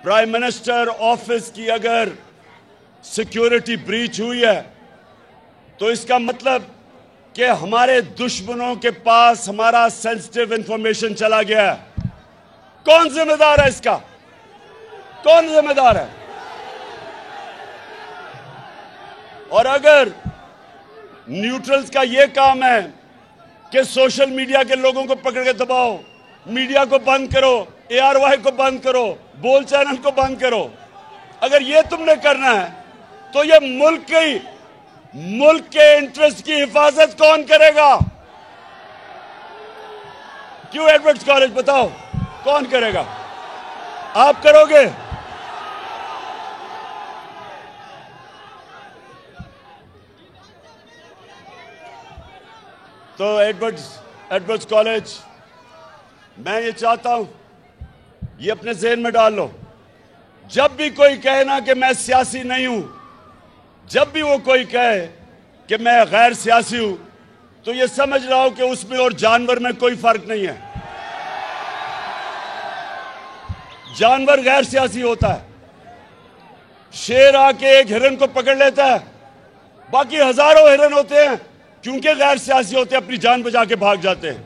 Prime minister office کی اگر security breach ہوئی ہے تو اس کا مطلب کہ ہمارے دشمنوں کے پاس ہمارا سینسٹیو انفارمیشن چلا گیا ہے. کون ذمہ دار ہے اس کا؟ کون ذمہ دار ہے؟ اور اگر نیوٹرلز کا یہ کام ہے کہ سوشل میڈیا کے لوگوں کو پکڑ کے دباؤ، میڈیا کو بند کرو، ARY کو بند کرو، بول چینل کو بند کرو، اگر یہ تم نے کرنا ہے تو یہ ملک کے انٹرسٹ کی حفاظت کون کرے گا؟ کیوں ایڈورڈز کالج؟ بتاؤ کون کرے گا؟ آپ کرو گے؟ تو ایڈورڈز کالج، میں یہ چاہتا ہوں یہ اپنے ذہن میں ڈال لو، جب بھی کوئی کہے نا کہ میں سیاسی نہیں ہوں، جب بھی وہ کوئی کہے کہ میں غیر سیاسی ہوں، تو یہ سمجھ رہا ہوں کہ اس میں اور جانور میں کوئی فرق نہیں ہے. جانور غیر سیاسی ہوتا ہے. شیر آ کے ایک ہرن کو پکڑ لیتا ہے، باقی ہزاروں ہرن ہوتے ہیں، کیونکہ غیر سیاسی ہوتے ہیں اپنی جان بچا کے بھاگ جاتے ہیں.